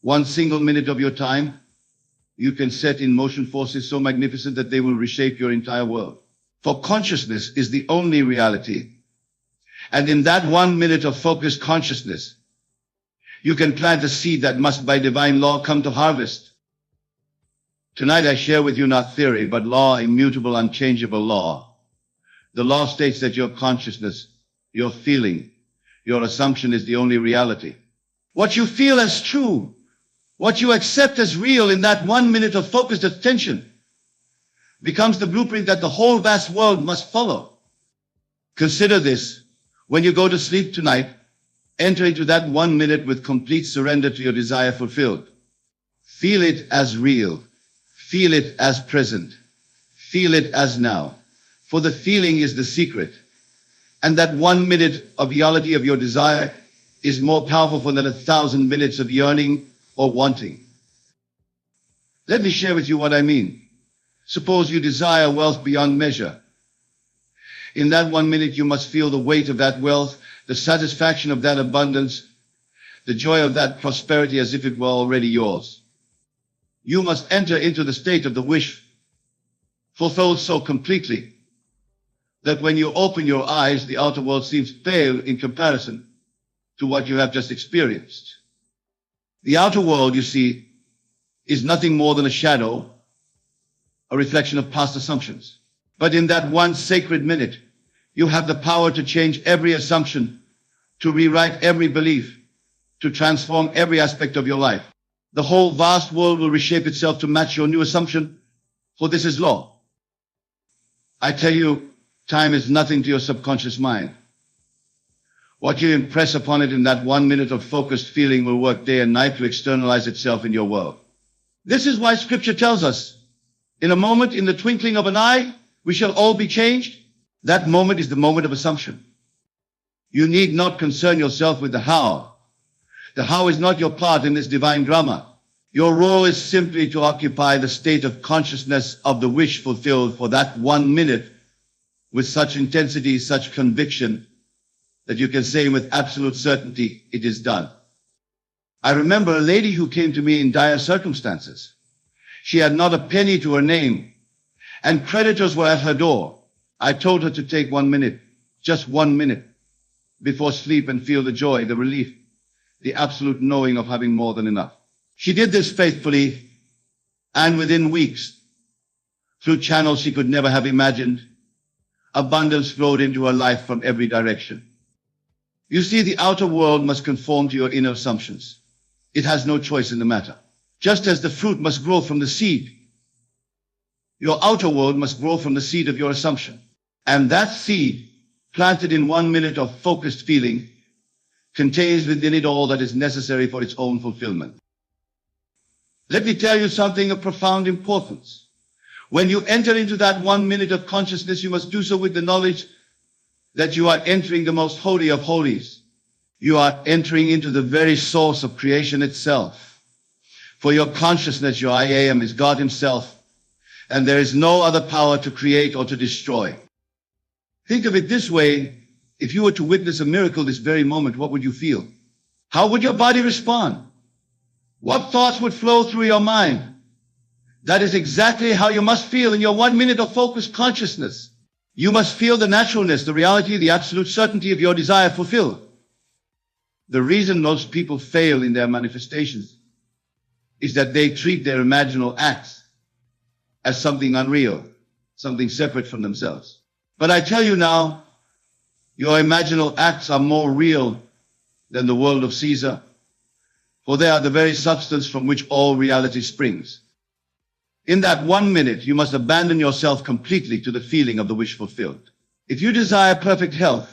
One single minute of your time, you can set in motion forces so magnificent that they will reshape your entire world. For consciousness is the only reality. And in that 1 minute of focused consciousness, you can plant a seed that must by divine law come to harvest. Tonight I share with you not theory, but law, immutable, unchangeable law. The law states that your consciousness, your feeling, your assumption is the only reality. What you feel as true, what you accept as real in that 1 minute of focused attention becomes the blueprint that the whole vast world must follow. Consider this. When you go to sleep tonight, enter into that 1 minute with complete surrender to your desire fulfilled. Feel it as real. Feel it as present. Feel it as now. For the feeling is the secret. And that 1 minute of reality of your desire is more powerful than 1,000 minutes of yearning or wanting. Let me share with you what I mean. Suppose you desire wealth beyond measure. In that 1 minute, you must feel the weight of that wealth, the satisfaction of that abundance, the joy of that prosperity as if it were already yours. You must enter into the state of the wish, fulfilled so completely that when you open your eyes, the outer world seems pale in comparison to what you have just experienced. The outer world, you see, is nothing more than a shadow, a reflection of past assumptions. But in that one sacred minute, you have the power to change every assumption, to rewrite every belief, to transform every aspect of your life. The whole vast world will reshape itself to match your new assumption, for this is law. I tell you, time is nothing to your subconscious mind. What you impress upon it in that 1 minute of focused feeling will work day and night to externalize itself in your world. This is why Scripture tells us, in a moment, in the twinkling of an eye, we shall all be changed. That moment is the moment of assumption. You need not concern yourself with the how. The how is not your part in this divine drama. Your role is simply to occupy the state of consciousness of the wish fulfilled for that 1 minute with such intensity, such conviction, that you can say with absolute certainty, it is done. I remember a lady who came to me in dire circumstances. She had not a penny to her name, and creditors were at her door. I told her to take 1 minute, just 1 minute, before sleep and feel the joy, the relief, the absolute knowing of having more than enough. She did this faithfully, and within weeks, through channels she could never have imagined, abundance flowed into her life from every direction. You see, the outer world must conform to your inner assumptions. It has no choice in the matter. Just as the fruit must grow from the seed, your outer world must grow from the seed of your assumption. And that seed, planted in 1 minute of focused feeling, contains within it all that is necessary for its own fulfillment. Let me tell you something of profound importance. When you enter into that 1 minute of consciousness, you must do so with the knowledge that you are entering the most holy of holies. You are entering into the very source of creation itself. For your consciousness, your I am, is God Himself, and there is no other power to create or to destroy. Think of it this way. If you were to witness a miracle this very moment, what would you feel? How would your body respond? What thoughts would flow through your mind? That is exactly how you must feel in your 1 minute of focused consciousness. You must feel the naturalness, the reality, the absolute certainty of your desire fulfilled. The reason most people fail in their manifestations is that they treat their imaginal acts as something unreal, something separate from themselves. But I tell you now, your imaginal acts are more real than the world of Caesar, for they are the very substance from which all reality springs. In that 1 minute, you must abandon yourself completely to the feeling of the wish fulfilled. If you desire perfect health,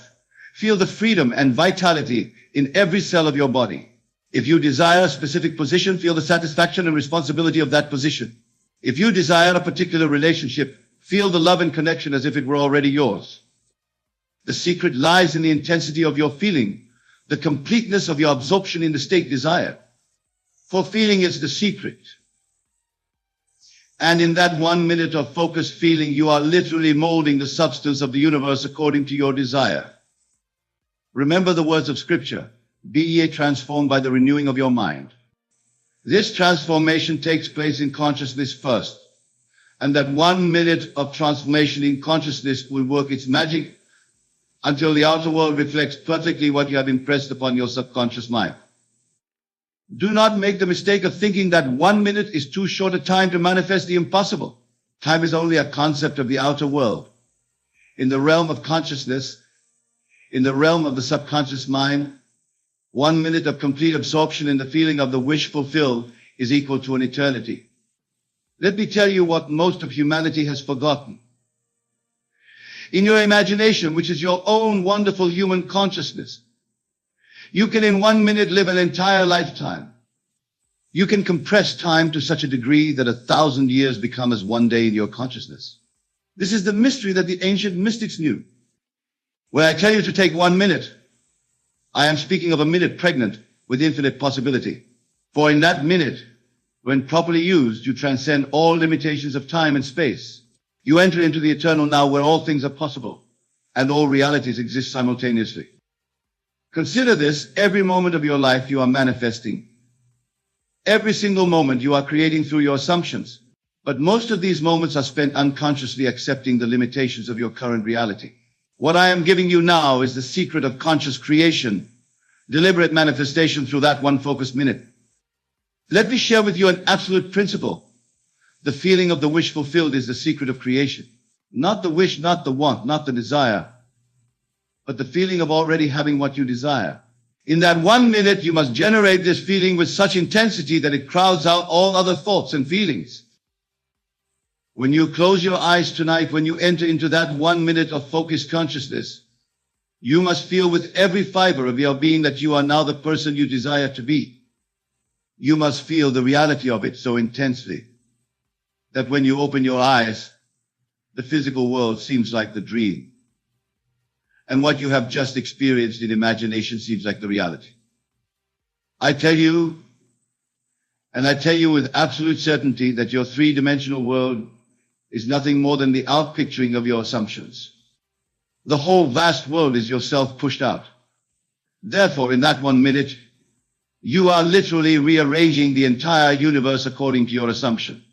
feel the freedom and vitality in every cell of your body. If you desire a specific position, feel the satisfaction and responsibility of that position. If you desire a particular relationship, feel the love and connection as if it were already yours. The secret lies in the intensity of your feeling, the completeness of your absorption in the state desired. For feeling is the secret. And in that 1 minute of focused feeling, you are literally molding the substance of the universe according to your desire. Remember the words of Scripture, be ye transformed by the renewing of your mind. This transformation takes place in consciousness first. And that 1 minute of transformation in consciousness will work its magic until the outer world reflects perfectly what you have impressed upon your subconscious mind. Do not make the mistake of thinking that 1 minute is too short a time to manifest the impossible. Time is only a concept of the outer world. In the realm of consciousness, in the realm of the subconscious mind, 1 minute of complete absorption in the feeling of the wish fulfilled is equal to an eternity. Let me tell you what most of humanity has forgotten. In your imagination, which is your own wonderful human consciousness, you can in 1 minute live an entire lifetime. You can compress time to such a degree that 1,000 years become as 1 day in your consciousness. This is the mystery that the ancient mystics knew. When I tell you to take 1 minute, I am speaking of a minute pregnant with infinite possibility. For in that minute, when properly used, you transcend all limitations of time and space. You enter into the eternal now where all things are possible and all realities exist simultaneously. Consider this: every moment of your life you are manifesting. Every single moment you are creating through your assumptions. But most of these moments are spent unconsciously accepting the limitations of your current reality. What I am giving you now is the secret of conscious creation, deliberate manifestation through that one focused minute. Let me share with you an absolute principle. The feeling of the wish fulfilled is the secret of creation. Not the wish, not the want, not the desire, but the feeling of already having what you desire. In that 1 minute, you must generate this feeling with such intensity that it crowds out all other thoughts and feelings. When you close your eyes tonight, when you enter into that 1 minute of focused consciousness, you must feel with every fiber of your being that you are now the person you desire to be. You must feel the reality of it so intensely that when you open your eyes, the physical world seems like the dream. And what you have just experienced in imagination seems like the reality. I tell you, and I tell you with absolute certainty, that your three-dimensional world is nothing more than the outpicturing of your assumptions. The whole vast world is yourself pushed out. Therefore, in that 1 minute, you are literally rearranging the entire universe according to your assumption.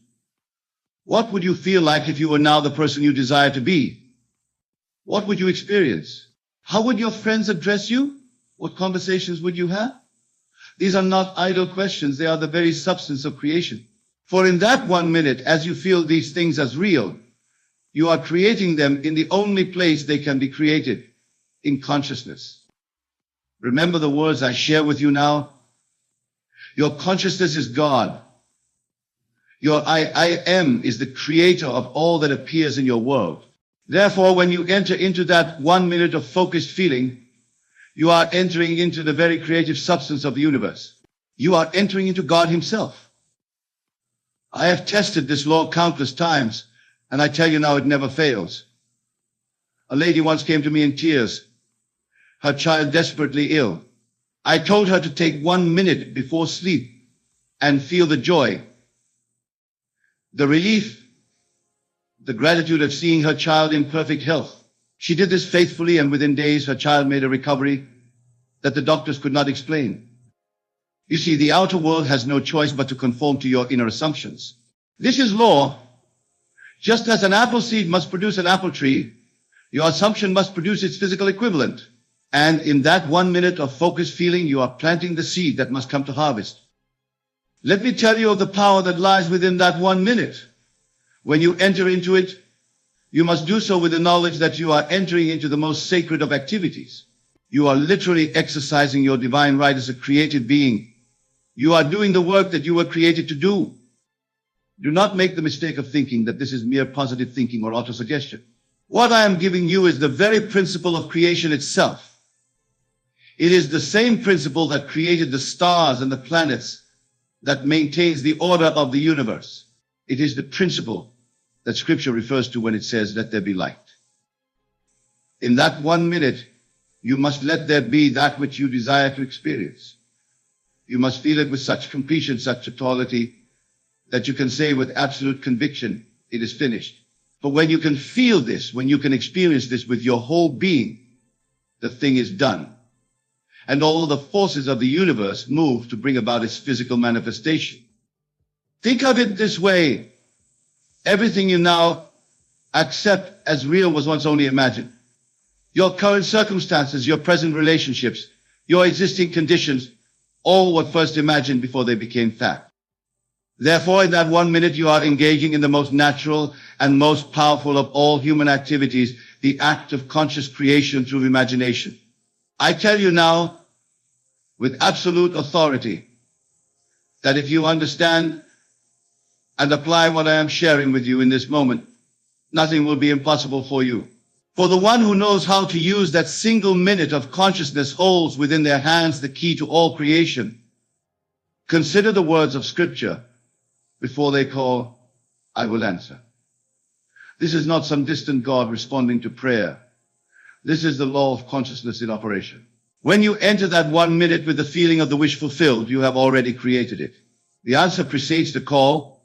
What would you feel like if you were now the person you desire to be? What would you experience? How would your friends address you? What conversations would you have? These are not idle questions. They are the very substance of creation. For in that 1 minute, as you feel these things as real, you are creating them in the only place they can be created, in consciousness. Remember the words I share with you now? Your consciousness is God. Your I am is the creator of all that appears in your world. Therefore, when you enter into that 1 minute of focused feeling, you are entering into the very creative substance of the universe. You are entering into God himself. I have tested this law countless times, and I tell you now it never fails. A lady once came to me in tears, her child desperately ill. I told her to take 1 minute before sleep and feel the joy, the relief, the gratitude of seeing her child in perfect health. She did this faithfully, and within days her child made a recovery that the doctors could not explain. You see, the outer world has no choice but to conform to your inner assumptions. This is law. Just as an apple seed must produce an apple tree, your assumption must produce its physical equivalent. And in that 1 minute of focused feeling, you are planting the seed that must come to harvest. Let me tell you of the power that lies within that 1 minute. When you enter into it, you must do so with the knowledge that you are entering into the most sacred of activities. You are literally exercising your divine right as a created being. You are doing the work that you were created to do. Do not make the mistake of thinking that this is mere positive thinking or autosuggestion. What I am giving you is the very principle of creation itself. It is the same principle that created the stars and the planets, that maintains the order of the universe. It is the principle that Scripture refers to when it says, "Let there be light." In that 1 minute, you must let there be that which you desire to experience. You must feel it with such completion, such totality, that you can say with absolute conviction, it is finished. But when you can feel this, when you can experience this with your whole being, the thing is done. and all the forces of the universe move to bring about its physical manifestation. Think of it this way. Everything you now accept as real was once only imagined. Your current circumstances, your present relationships, your existing conditions, all were first imagined before they became fact. Therefore, in that 1 minute, you are engaging in the most natural and most powerful of all human activities, the act of conscious creation through imagination. I tell you now, with absolute authority, that if you understand and apply what I am sharing with you in this moment, nothing will be impossible for you. For the one who knows how to use that single minute of consciousness holds within their hands the key to all creation. Consider the words of Scripture before they call, I will answer. This is not some distant God responding to prayer. This is the law of consciousness in operation. When you enter that 1 minute with the feeling of the wish fulfilled, you have already created it. The answer precedes the call,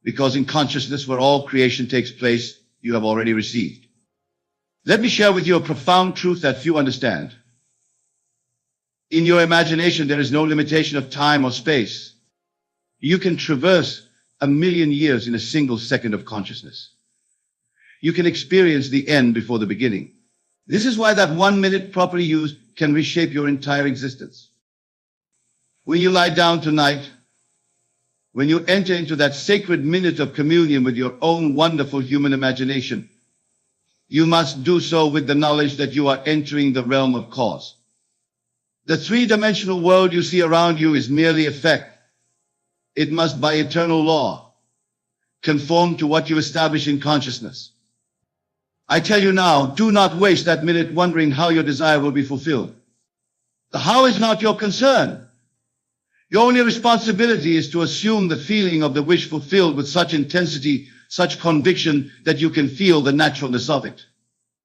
because in consciousness where all creation takes place, you have already received. Let me share with you a profound truth that few understand. In your imagination, there is no limitation of time or space. You can traverse 1,000,000 years in a single second of consciousness. You can experience the end before the beginning. This is why that 1 minute properly used can reshape your entire existence. When you lie down tonight, when you enter into that sacred minute of communion with your own wonderful human imagination, you must do so with the knowledge that you are entering the realm of cause. The three-dimensional world you see around you is merely effect. It must, by eternal law, conform to what you establish in consciousness. I tell you now, do not waste that minute wondering how your desire will be fulfilled. The how is not your concern. Your only responsibility is to assume the feeling of the wish fulfilled with such intensity, such conviction that you can feel the naturalness of it.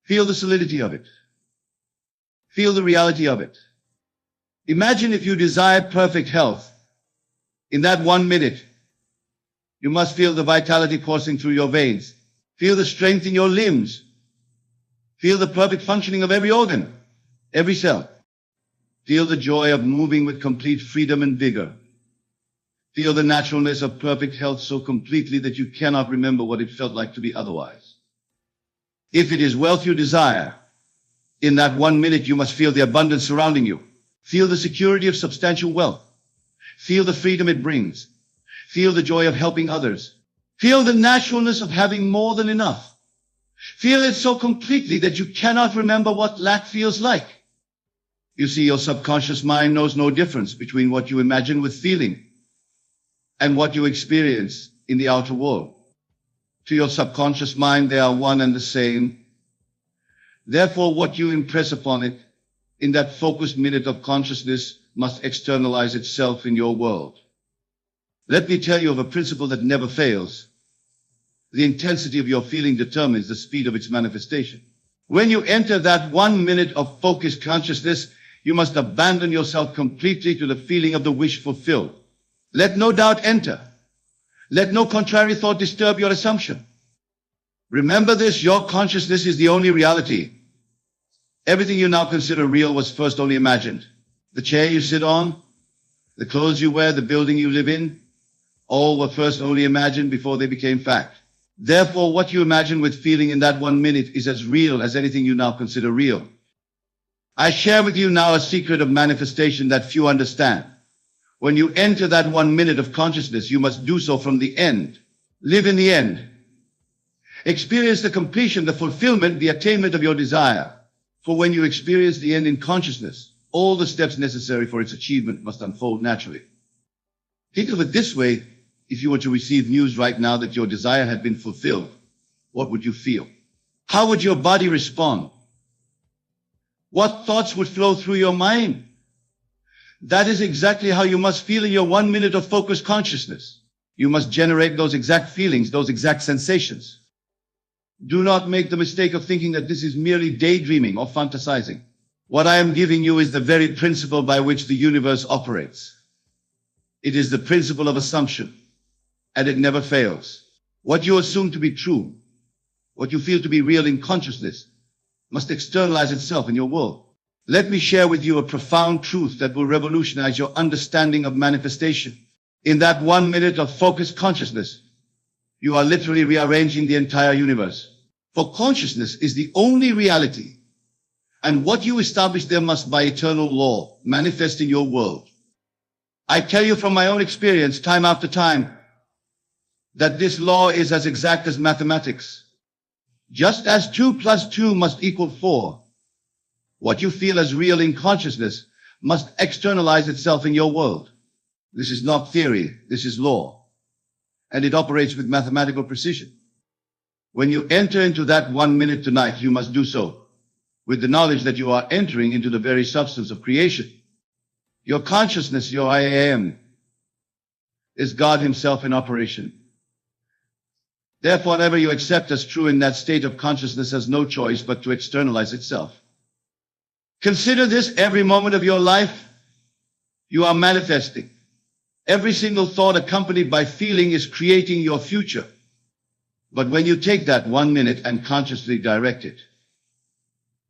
Feel the solidity of it. Feel the reality of it. Imagine if you desired perfect health. In that 1 minute, you must feel the vitality coursing through your veins. Feel the strength in your limbs. Feel the perfect functioning of every organ, every cell. Feel the joy of moving with complete freedom and vigor. Feel the naturalness of perfect health so completely that you cannot remember what it felt like to be otherwise. If it is wealth you desire, in that 1 minute you must feel the abundance surrounding you. Feel the security of substantial wealth. Feel the freedom it brings. Feel the joy of helping others. Feel the naturalness of having more than enough. Feel it so completely that you cannot remember what lack feels like. You see, your subconscious mind knows no difference between what you imagine with feeling and what you experience in the outer world. To your subconscious mind, they are one and the same. Therefore, what you impress upon it in that focused minute of consciousness must externalize itself in your world. Let me tell you of a principle that never fails. The intensity of your feeling determines the speed of its manifestation. When you enter that 1 minute of focused consciousness, you must abandon yourself completely to the feeling of the wish fulfilled. Let no doubt enter. Let no contrary thought disturb your assumption. Remember this, your consciousness is the only reality. Everything you now consider real was first only imagined. The chair you sit on, the clothes you wear, the building you live in, all were first only imagined before they became fact. Therefore, what you imagine with feeling in that 1 minute is as real as anything you now consider real. I share with you now a secret of manifestation that few understand. When you enter that 1 minute of consciousness, you must do so from the end. Live in the end. Experience the completion, the fulfillment, the attainment of your desire. For when you experience the end in consciousness, all the steps necessary for its achievement must unfold naturally. Think of it this way. If you were to receive news right now that your desire had been fulfilled, what would you feel? How would your body respond? What thoughts would flow through your mind? That is exactly how you must feel in your 1 minute of focused consciousness. You must generate those exact feelings, those exact sensations. Do not make the mistake of thinking that this is merely daydreaming or fantasizing. What I am giving you is the very principle by which the universe operates. It is the principle of assumption, and it never fails. What you assume to be true, what you feel to be real in consciousness, must externalize itself in your world. Let me share with you a profound truth that will revolutionize your understanding of manifestation. In that 1 minute of focused consciousness, you are literally rearranging the entire universe. For consciousness is the only reality, and what you establish there must by eternal law manifest in your world. I tell you from my own experience, time after time, that this law is as exact as mathematics. Just as 2 plus 2 must equal 4, what you feel as real in consciousness must externalize itself in your world. This is not theory, this is law, and it operates with mathematical precision. When you enter into that 1 minute tonight, you must do so with the knowledge that you are entering into the very substance of creation. Your consciousness, your I am, is God Himself in operation. Therefore, whatever you accept as true in that state of consciousness has no choice but to externalize itself. Consider this: every moment of your life, you are manifesting. Every single thought accompanied by feeling is creating your future. But when you take that 1 minute and consciously direct it,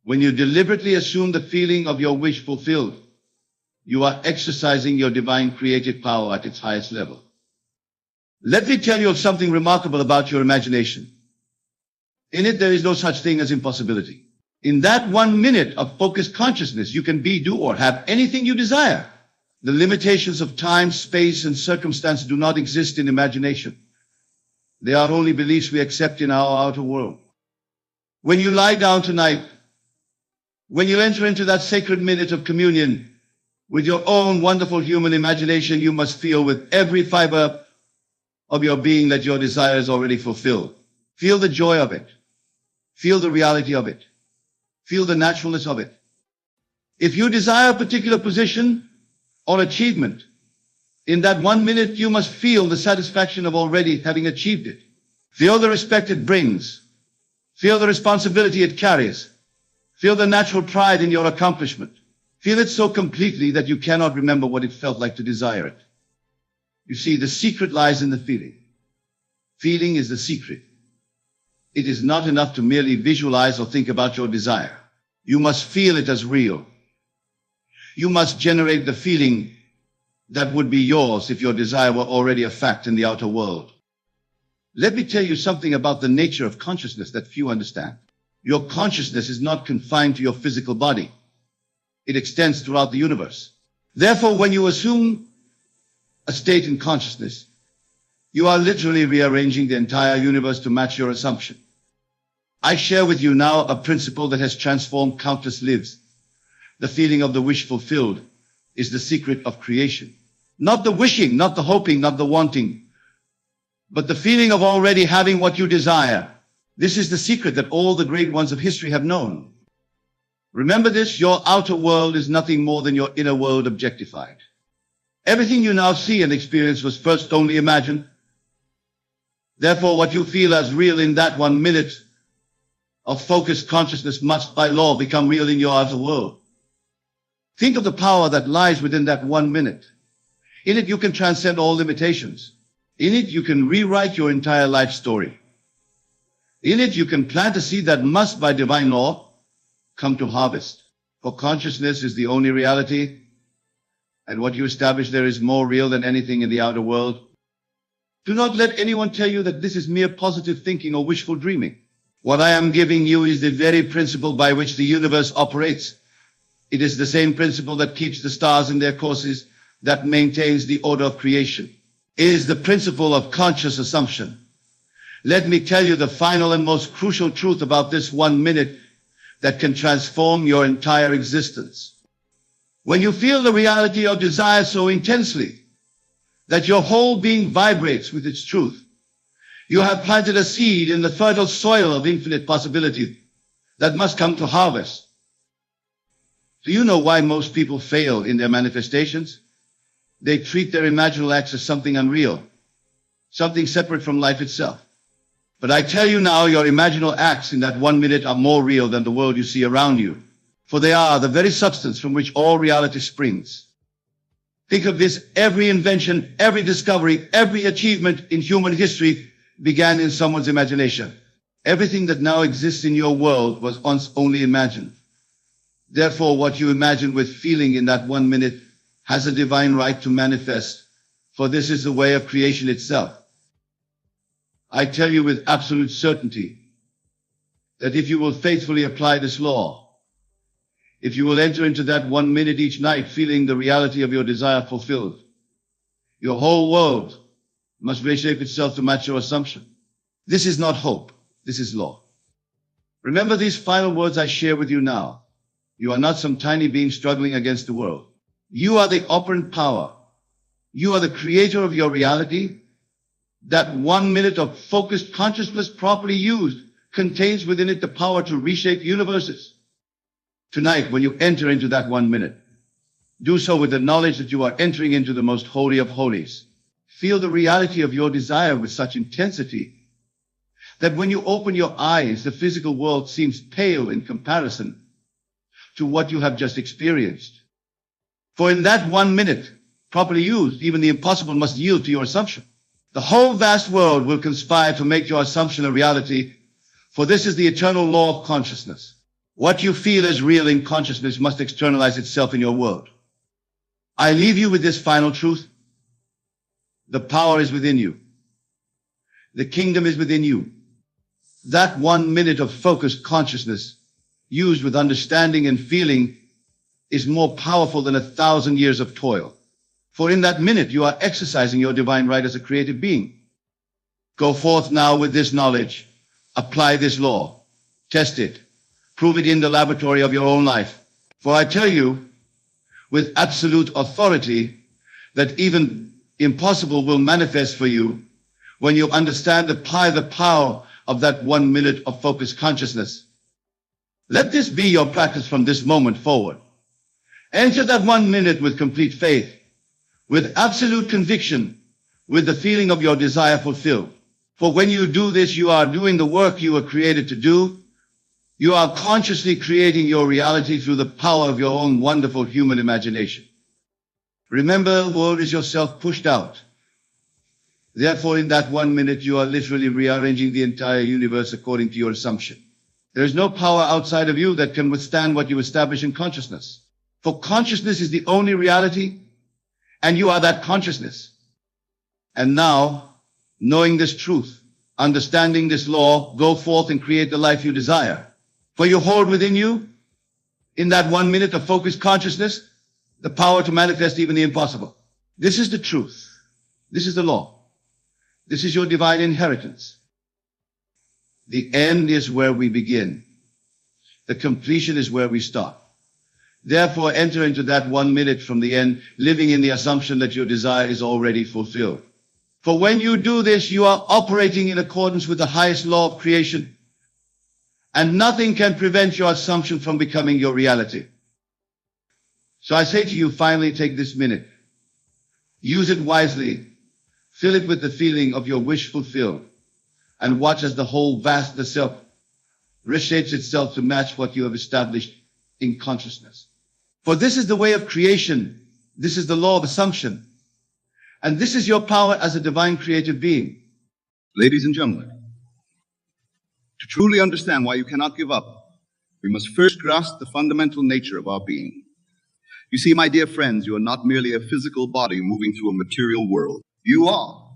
when you deliberately assume the feeling of your wish fulfilled, you are exercising your divine creative power at its highest level. Let me tell you of something remarkable about your imagination. In it, there is no such thing as impossibility. In that 1 minute of focused consciousness, you can be, do, or have anything you desire. The limitations of time, space, and circumstance do not exist in imagination. They are only beliefs we accept in our outer world. When you lie down tonight, when you enter into that sacred minute of communion with your own wonderful human imagination, you must feel with every fiber of your being that your desire is already fulfilled. Feel the joy of it. Feel the reality of it. Feel the naturalness of it. If you desire a particular position or achievement, in that 1 minute you must feel the satisfaction of already having achieved it. Feel the respect it brings. Feel the responsibility it carries. Feel the natural pride in your accomplishment. Feel it so completely that you cannot remember what it felt like to desire it. You see, the secret lies in the feeling. Feeling is the secret. It is not enough to merely visualize or think about your desire. You must feel it as real. You must generate the feeling that would be yours if your desire were already a fact in the outer world. Let me tell you something about the nature of consciousness that few understand. Your consciousness is not confined to your physical body. It extends throughout the universe. Therefore, when you assume a state in consciousness, you are literally rearranging the entire universe to match your assumption. I share with you now a principle that has transformed countless lives. The feeling of the wish fulfilled is the secret of creation. Not the wishing, not the hoping, not the wanting, but the feeling of already having what you desire. This is the secret that all the great ones of history have known. Remember this: your outer world is nothing more than your inner world objectified. Everything you now see and experience was first only imagined. Therefore, what you feel as real in that 1 minute of focused consciousness must by law become real in your outer world. Think of the power that lies within that 1 minute. In it, you can transcend all limitations. In it, you can rewrite your entire life story. In it, you can plant a seed that must, by divine law, come to harvest. For consciousness is the only reality, and what you establish there is more real than anything in the outer world. Do not let anyone tell you that this is mere positive thinking or wishful dreaming. What I am giving you is the very principle by which the universe operates. It is the same principle that keeps the stars in their courses, that maintains the order of creation. It is the principle of conscious assumption. Let me tell you the final and most crucial truth about this 1 minute that can transform your entire existence. When you feel the reality of desire so intensely that your whole being vibrates with its truth, you have planted a seed in the fertile soil of infinite possibility that must come to harvest. Do you know why most people fail in their manifestations? They treat their imaginal acts as something unreal, something separate from life itself. But I tell you now, your imaginal acts in that 1 minute are more real than the world you see around you, for they are the very substance from which all reality springs. Think of this: every invention, every discovery, every achievement in human history began in someone's imagination. Everything that now exists in your world was once only imagined. Therefore, what you imagine with feeling in that 1 minute has a divine right to manifest, for this is the way of creation itself. I tell you with absolute certainty that if you will faithfully apply this law, if you will enter into that 1 minute each night feeling the reality of your desire fulfilled, your whole world must reshape itself to match your assumption. This is not hope. This is law. Remember these final words I share with you now. You are not some tiny being struggling against the world. You are the operant power. You are the creator of your reality. That 1 minute of focused consciousness properly used contains within it the power to reshape universes. Tonight, when you enter into that 1 minute, do so with the knowledge that you are entering into the most holy of holies. Feel the reality of your desire with such intensity that when you open your eyes, the physical world seems pale in comparison to what you have just experienced. For in that 1 minute, properly used, even the impossible must yield to your assumption. The whole vast world will conspire to make your assumption a reality, for this is the eternal law of consciousness. What you feel as real in consciousness must externalize itself in your world. I leave you with this final truth. The power is within you. The kingdom is within you. That 1 minute of focused consciousness, used with understanding and feeling, is more powerful than 1,000 years of toil. For in that minute, you are exercising your divine right as a creative being. Go forth now with this knowledge. Apply this law. Test it. Prove it in the laboratory of your own life. For I tell you, with absolute authority, that even impossible will manifest for you when you understand apply the power of that 1 minute of focused consciousness. Let this be your practice from this moment forward. Enter that 1 minute with complete faith, with absolute conviction, with the feeling of your desire fulfilled. For when you do this, you are doing the work you were created to do. You are consciously creating your reality through the power of your own wonderful human imagination. Remember, the world is yourself pushed out. Therefore, in that 1 minute, you are literally rearranging the entire universe according to your assumption. There is no power outside of you that can withstand what you establish in consciousness. For consciousness is the only reality, and you are that consciousness. And now, knowing this truth, understanding this law, go forth and create the life you desire. For you hold within you, in that 1 minute of focused consciousness, the power to manifest even the impossible. This is the truth. This is the law. This is your divine inheritance. The end is where we begin. The completion is where we start. Therefore, enter into that 1 minute from the end, living in the assumption that your desire is already fulfilled. For when you do this, you are operating in accordance with the highest law of creation, and nothing can prevent your assumption from becoming your reality. So I say to you, finally, take this minute. Use it wisely. Fill it with the feeling of your wish fulfilled, and watch as the whole vast self reshapes itself to match what you have established in consciousness. For this is the way of creation. This is the law of assumption. And this is your power as a divine creative being. Ladies and gentlemen, to truly understand why you cannot give up, we must first grasp the fundamental nature of our being. You see, my dear friends, you are not merely a physical body moving through a material world. You are,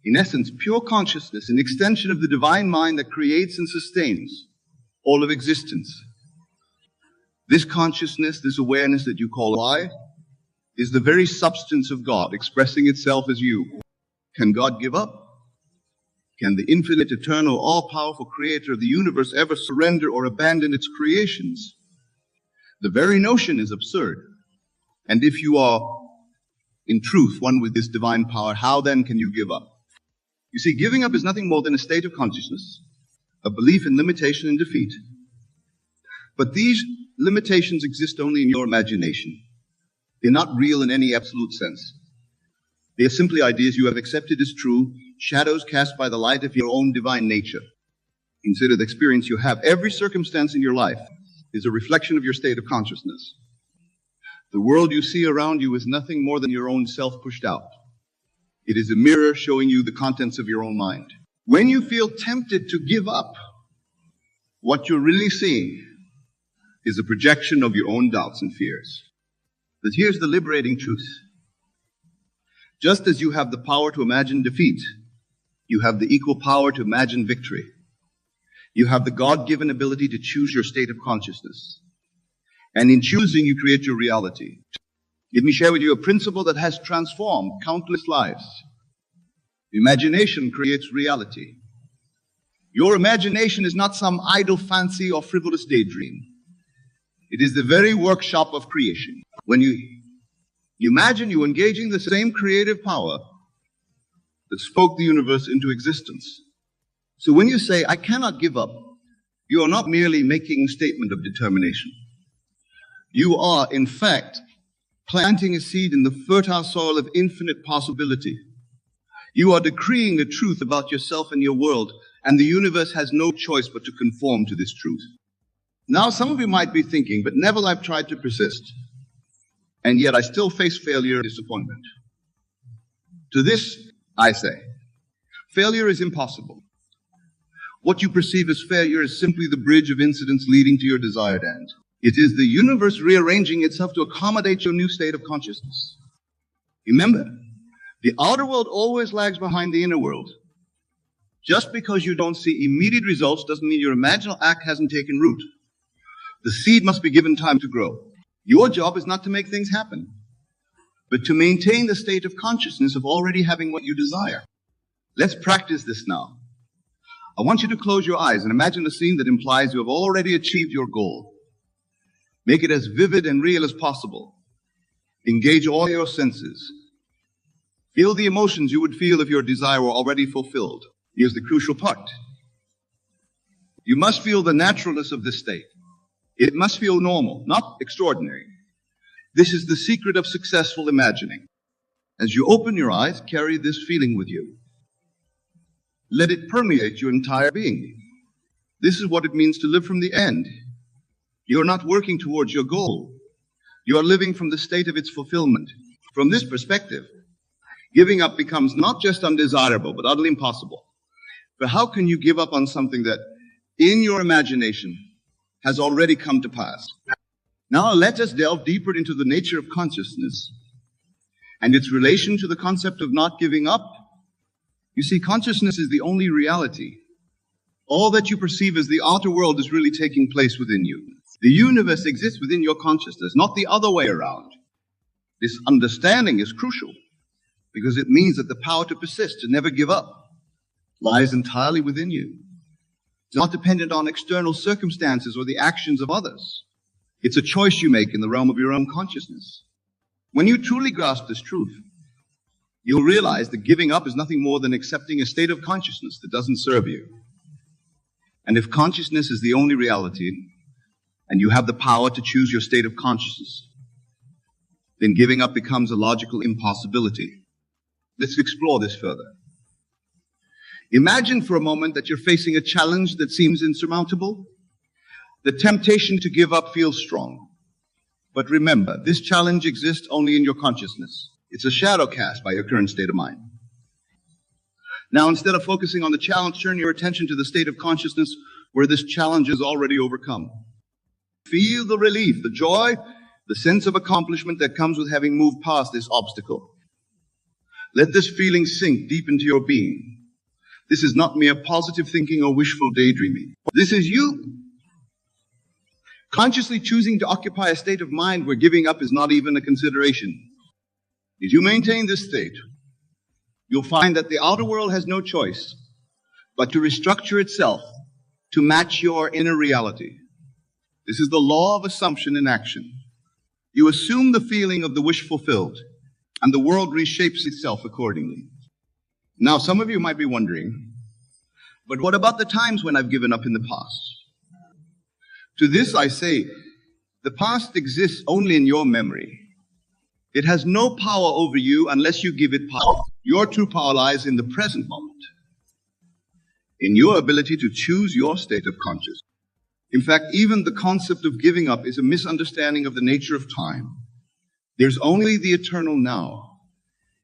in essence, pure consciousness, an extension of the divine mind that creates and sustains all of existence. This consciousness, this awareness that you call I, is the very substance of God expressing itself as you. Can God give up? Can the infinite, eternal, all-powerful creator of the universe ever surrender or abandon its creations? The very notion is absurd. And if you are, in truth, one with this divine power, how then can you give up? You see, giving up is nothing more than a state of consciousness, a belief in limitation and defeat. But these limitations exist only in your imagination. They're not real in any absolute sense. They are simply ideas you have accepted as true, shadows cast by the light of your own divine nature. Consider the experience you have. Every circumstance in your life is a reflection of your state of consciousness. The world you see around you is nothing more than your own self pushed out. It is a mirror showing you the contents of your own mind. When you feel tempted to give up, what you're really seeing is a projection of your own doubts and fears. But here's the liberating truth. Just as you have the power to imagine defeat, you have the equal power to imagine victory. You have the God-given ability to choose your state of consciousness. And in choosing, you create your reality. Let me share with you a principle that has transformed countless lives. Imagination creates reality. Your imagination is not some idle fancy or frivolous daydream. It is the very workshop of creation. When you imagine you engaging the same creative power that spoke the universe into existence. So when you say, I cannot give up, you are not merely making a statement of determination. You are, in fact, planting a seed in the fertile soil of infinite possibility. You are decreeing the truth about yourself and your world, and the universe has no choice but to conform to this truth. Now, some of you might be thinking, but Neville, I've tried to persist, and yet I still face failure and disappointment. To this, I say, failure is impossible. What you perceive as failure is simply the bridge of incidents leading to your desired end. It is the universe rearranging itself to accommodate your new state of consciousness. Remember, the outer world always lags behind the inner world. Just because you don't see immediate results doesn't mean your imaginal act hasn't taken root. The seed must be given time to grow. Your job is not to make things happen, but to maintain the state of consciousness of already having what you desire. Let's practice this now. I want you to close your eyes and imagine a scene that implies you have already achieved your goal. Make it as vivid and real as possible. Engage all your senses. Feel the emotions you would feel if your desire were already fulfilled. Here's the crucial part. You must feel the naturalness of this state. It must feel normal, not extraordinary. This is the secret of successful imagining. As you open your eyes, carry this feeling with you. Let it permeate your entire being. This is what it means to live from the end. You're not working towards your goal. You are living from the state of its fulfillment. From this perspective, giving up becomes not just undesirable, but utterly impossible. But how can you give up on something that, in your imagination, has already come to pass? Now let us delve deeper into the nature of consciousness and its relation to the concept of not giving up. You see, consciousness is the only reality. All that you perceive as the outer world is really taking place within you. The universe exists within your consciousness, not the other way around. This understanding is crucial because it means that the power to persist, to never give up, lies entirely within you. It's not dependent on external circumstances or the actions of others. It's a choice you make in the realm of your own consciousness. When you truly grasp this truth, you'll realize that giving up is nothing more than accepting a state of consciousness that doesn't serve you. And if consciousness is the only reality, and you have the power to choose your state of consciousness, then giving up becomes a logical impossibility. Let's explore this further. Imagine for a moment that you're facing a challenge that seems insurmountable. The temptation to give up feels strong. But remember, this challenge exists only in your consciousness. It's a shadow cast by your current state of mind. Now, instead of focusing on the challenge, turn your attention to the state of consciousness where this challenge is already overcome. Feel the relief, the joy, the sense of accomplishment that comes with having moved past this obstacle. Let this feeling sink deep into your being. This is not mere positive thinking or wishful daydreaming. This is you. Consciously choosing to occupy a state of mind where giving up is not even a consideration. If you maintain this state, you'll find that the outer world has no choice but to restructure itself to match your inner reality. This is the law of assumption in action. You assume the feeling of the wish fulfilled, and the world reshapes itself accordingly. Now, some of you might be wondering, but what about the times when I've given up in the past? To this I say, the past exists only in your memory. It has no power over you unless you give it power. Your true power lies in the present moment, in your ability to choose your state of consciousness. In fact, even the concept of giving up is a misunderstanding of the nature of time. There's only the eternal now.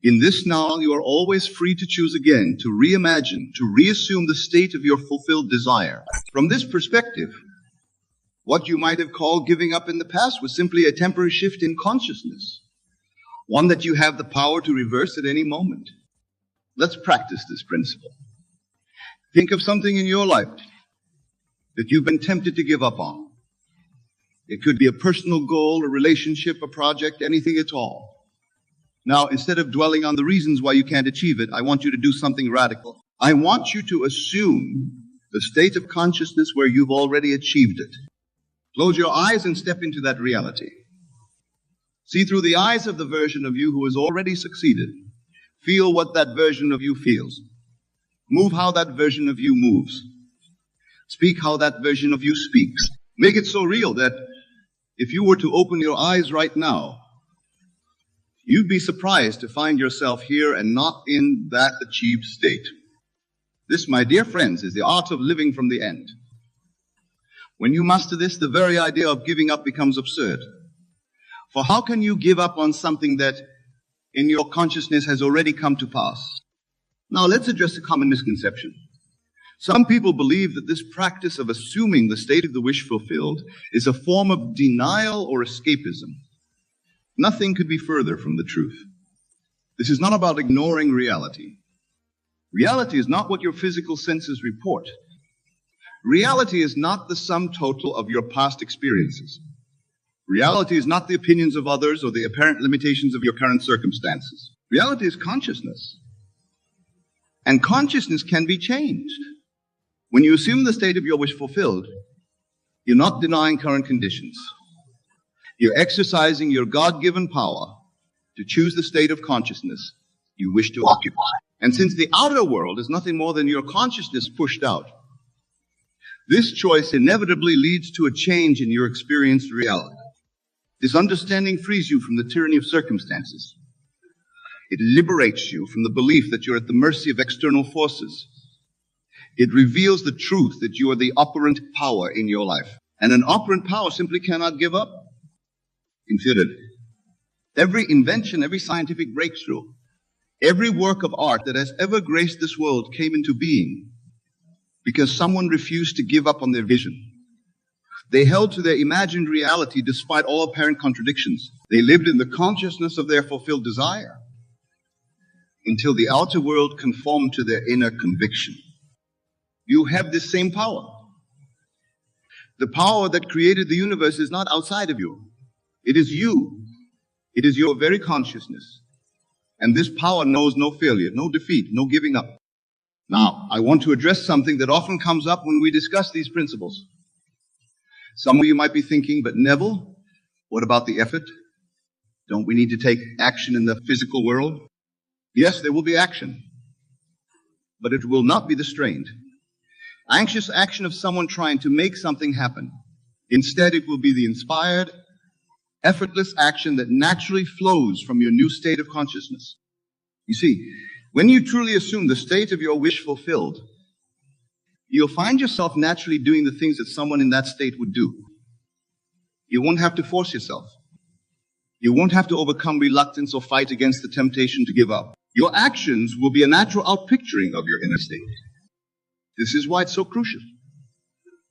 In this now, you are always free to choose again, to reimagine, to reassume the state of your fulfilled desire. From this perspective, What you might have called giving up in the past was simply a temporary shift in consciousness, one that you have the power to reverse at any moment. Let's practice this principle. Think of something in your life that you've been tempted to give up on. It could be a personal goal, a relationship, a project, anything at all. Now, instead of dwelling on the reasons why you can't achieve it, I want you to do something radical. I want you to assume the state of consciousness where you've already achieved it. Close your eyes and step into that reality. See through the eyes of the version of you who has already succeeded. Feel what that version of you feels. Move how that version of you moves. Speak how that version of you speaks. Make it so real that if you were to open your eyes right now, you'd be surprised to find yourself here and not in that achieved state. This, my dear friends, is the art of living from the end. When you master this, the very idea of giving up becomes absurd. For how can you give up on something that in your consciousness has already come to pass? Now let's address a common misconception. Some people believe that this practice of assuming the state of the wish fulfilled is a form of denial or escapism. Nothing could be further from the truth. This is not about ignoring reality. Reality is not what your physical senses report. Reality is not the sum total of your past experiences. Reality is not the opinions of others or the apparent limitations of your current circumstances. Reality is consciousness. And consciousness can be changed. When you assume the state of your wish fulfilled, you're not denying current conditions. You're exercising your God-given power to choose the state of consciousness you wish to occupy. And since the outer world is nothing more than your consciousness pushed out, this choice inevitably leads to a change in your experienced reality. This understanding frees you from the tyranny of circumstances. It liberates you from the belief that you're at the mercy of external forces. It reveals the truth that you are the operant power in your life. And an operant power simply cannot give up. Consider it. Every invention, every scientific breakthrough, every work of art that has ever graced this world came into being because someone refused to give up on their vision. They held to their imagined reality despite all apparent contradictions. They lived in the consciousness of their fulfilled desire until the outer world conformed to their inner conviction. You have this same power. The power that created the universe is not outside of you. It is you. It is your very consciousness. And this power knows no failure, no defeat, no giving up. Now, I want to address something that often comes up when we discuss these principles. Some of you might be thinking, but Neville, what about the effort? Don't we need to take action in the physical world? Yes, there will be action, but it will not be the strained, anxious action of someone trying to make something happen. Instead, it will be the inspired, effortless action that naturally flows from your new state of consciousness. You see, when you truly assume the state of your wish fulfilled, you'll find yourself naturally doing the things that someone in that state would do. You won't have to force yourself. You won't have to overcome reluctance or fight against the temptation to give up. Your actions will be a natural outpicturing of your inner state. This is why it's so crucial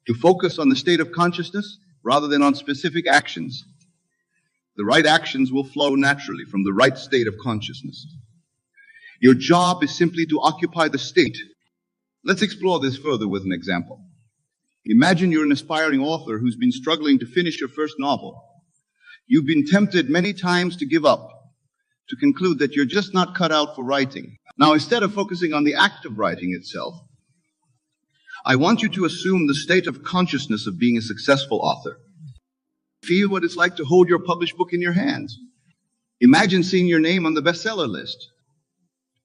to focus on the state of consciousness rather than on specific actions. The right actions will flow naturally from the right state of consciousness. Your job is simply to occupy the state. Let's explore this further with an example. Imagine you're an aspiring author who's been struggling to finish your first novel. You've been tempted many times to give up, to conclude that you're just not cut out for writing. Now, instead of focusing on the act of writing itself, I want you to assume the state of consciousness of being a successful author. Feel what it's like to hold your published book in your hands. Imagine seeing your name on the bestseller list.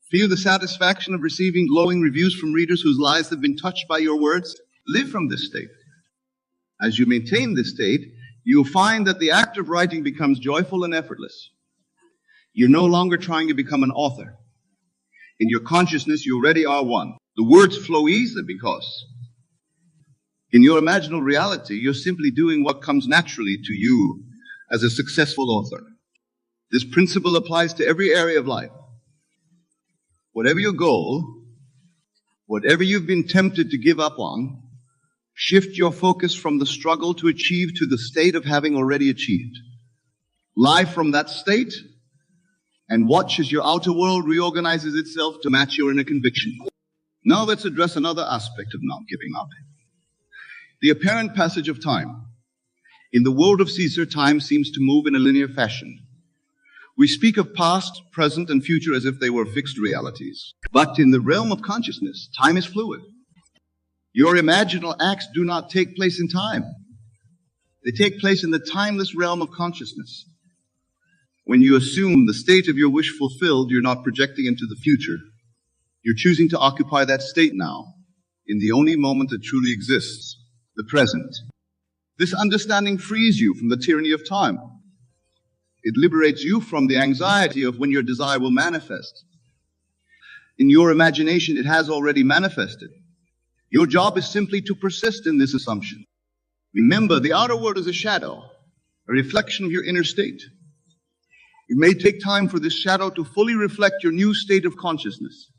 Feel the satisfaction of receiving glowing reviews from readers whose lives have been touched by your words. Live from this state. As you maintain this state, you'll find that the act of writing becomes joyful and effortless. You're no longer trying to become an author. In your consciousness, you already are one. The words flow easily because in your imaginal reality, you're simply doing what comes naturally to you as a successful author. This principle applies to every area of life. Whatever your goal, whatever you've been tempted to give up on, Shift your focus from the struggle to achieve to the state of having already achieved. Live from that state and watch as your outer world reorganizes itself to match your inner conviction. Now let's address another aspect of not giving up. The apparent passage of time. In the world of Caesar, time seems to move in a linear fashion. We speak of past, present, and future as if they were fixed realities. But in the realm of consciousness, time is fluid. Your imaginal acts do not take place in time. They take place in the timeless realm of consciousness. When you assume the state of your wish fulfilled, you're not projecting into the future. You're choosing to occupy that state now, in the only moment that truly exists, the present. This understanding frees you from the tyranny of time. It liberates you from the anxiety of when your desire will manifest. In your imagination, it has already manifested. Your job is simply to persist in this assumption. Remember, the outer world is a shadow, a reflection of your inner state. It may take time for this shadow to fully reflect your new state of consciousness.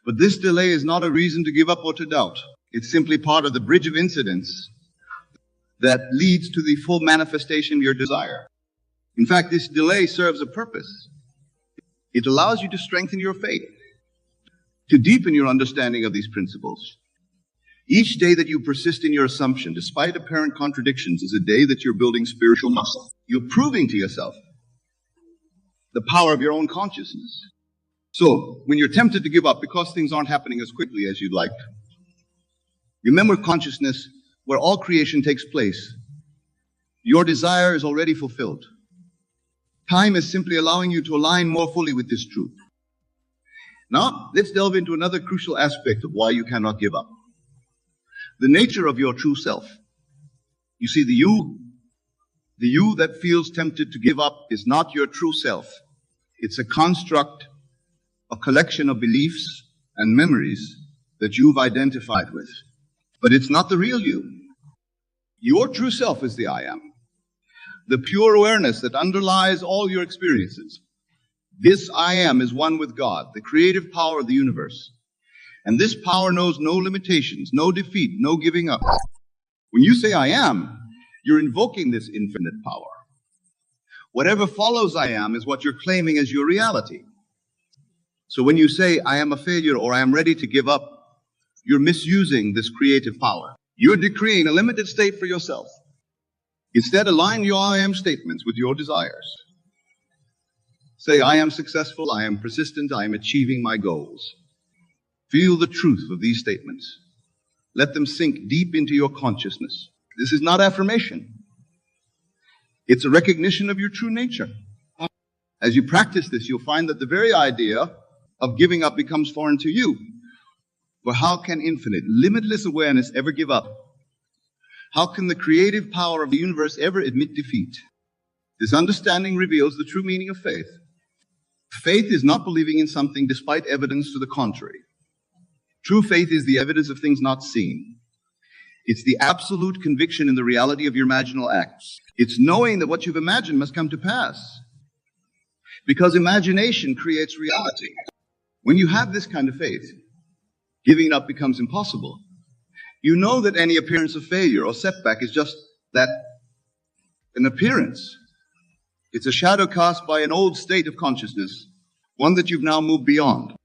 But this delay is not a reason to give up or to doubt. It's simply part of the bridge of incidents that leads to the full manifestation of your desire. In fact, this delay serves a purpose. It allows you to strengthen your faith, to deepen your understanding of these principles. Each day that you persist in your assumption, despite apparent contradictions, is a day that you're building spiritual muscle. You're proving to yourself the power of your own consciousness. So, when you're tempted to give up because things aren't happening as quickly as you'd like, remember consciousness, where all creation takes place. Your desire is already fulfilled. Time is simply allowing you to align more fully with this truth. Now, let's delve into another crucial aspect of why you cannot give up. The nature of your true self. You see, the you that feels tempted to give up is not your true self. It's a construct, a collection of beliefs and memories that you've identified with. But it's not the real you. Your true self is the I am. The pure awareness that underlies all your experiences. This I am is one with God, the creative power of the universe. And this power knows no limitations, no defeat, no giving up. When you say I am, you're invoking this infinite power. Whatever follows I am is what you're claiming as your reality. So when you say I am a failure or I am ready to give up, you're misusing this creative power. You're decreeing a limited state for yourself. Instead, align your I am statements with your desires. Say, I am successful, I am persistent, I am achieving my goals. Feel the truth of these statements. Let them sink deep into your consciousness. This is not affirmation. It's a recognition of your true nature. As you practice this, you'll find that the very idea of giving up becomes foreign to you. For how can infinite, limitless awareness ever give up? How can the creative power of the universe ever admit defeat? This understanding reveals the true meaning of faith. Faith is not believing in something despite evidence to the contrary. True faith is the evidence of things not seen. It's the absolute conviction in the reality of your imaginal acts. It's knowing that what you've imagined must come to pass. Because imagination creates reality. When you have this kind of faith, giving up becomes impossible. You know that any appearance of failure or setback is just that, an appearance. It's a shadow cast by an old state of consciousness, one that you've now moved beyond.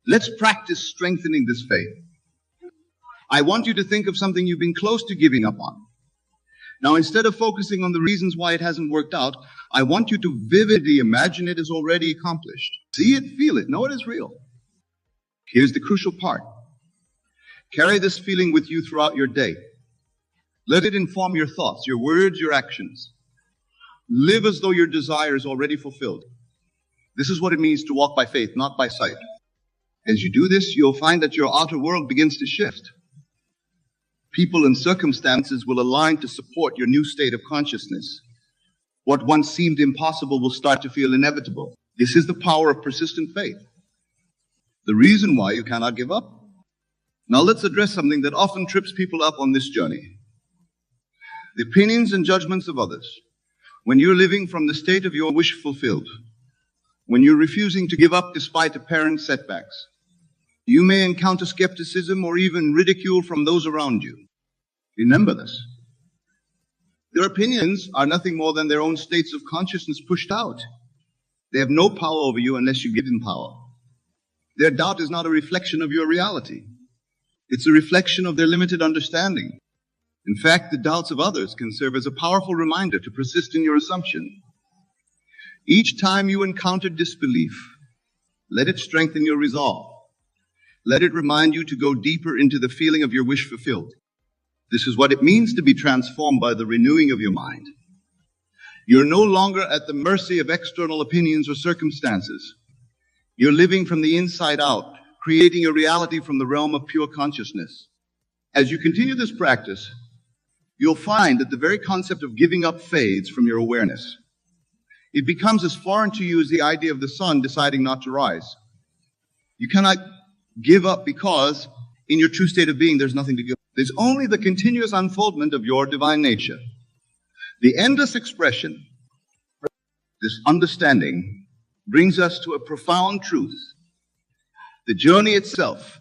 Let's practice strengthening this faith. I want you to think of something you've been close to giving up on. Now, instead of focusing on the reasons why it hasn't worked out, I want you to vividly imagine it is already accomplished. See it, feel it, know it is real. Here's the crucial part. Carry this feeling with you throughout your day. Let it inform your thoughts, your words, your actions. Live as though your desire is already fulfilled. This is what it means to walk by faith, not by sight. As you do this, you'll find that your outer world begins to shift. People and circumstances will align to support your new state of consciousness. What once seemed impossible will start to feel inevitable. This is the power of persistent faith. The reason why you cannot give up. Now let's address something that often trips people up on this journey. The opinions and judgments of others. When you're living from the state of your wish fulfilled, when you're refusing to give up despite apparent setbacks, you may encounter skepticism or even ridicule from those around you. Remember this. Their opinions are nothing more than their own states of consciousness pushed out. They have no power over you unless you give them power. Their doubt is not a reflection of your reality. It's a reflection of their limited understanding. In fact, the doubts of others can serve as a powerful reminder to persist in your assumption. Each time you encounter disbelief, let it strengthen your resolve. Let it remind you to go deeper into the feeling of your wish fulfilled. This is what it means to be transformed by the renewing of your mind. You're no longer at the mercy of external opinions or circumstances. You're living from the inside out, creating a reality from the realm of pure consciousness. As you continue this practice, you'll find that the very concept of giving up fades from your awareness. It becomes as foreign to you as the idea of the sun deciding not to rise. You cannot give up because in your true state of being, there's nothing to give up. There's only the continuous unfoldment of your divine nature. The endless expression, this understanding, brings us to a profound truth. The journey itself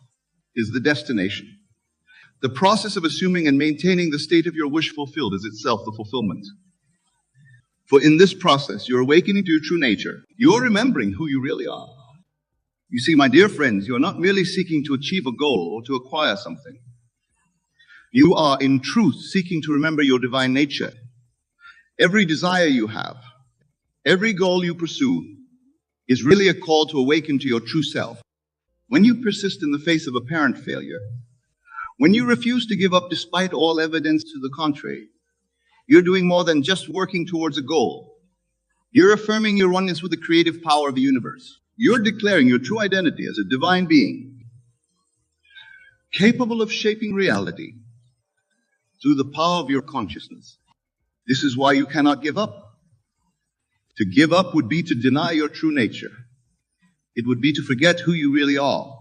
is the destination. The process of assuming and maintaining the state of your wish fulfilled is itself the fulfillment. For in this process, you're awakening to your true nature. You're remembering who you really are. You see, my dear friends, you are not merely seeking to achieve a goal or to acquire something. You are, in truth, seeking to remember your divine nature. Every desire you have, every goal you pursue, is really a call to awaken to your true self. When you persist in the face of apparent failure, when you refuse to give up despite all evidence to the contrary, you're doing more than just working towards a goal. You're affirming your oneness with the creative power of the universe. You're declaring your true identity as a divine being, capable of shaping reality through the power of your consciousness. This is why you cannot give up. To give up would be to deny your true nature. It would be to forget who you really are.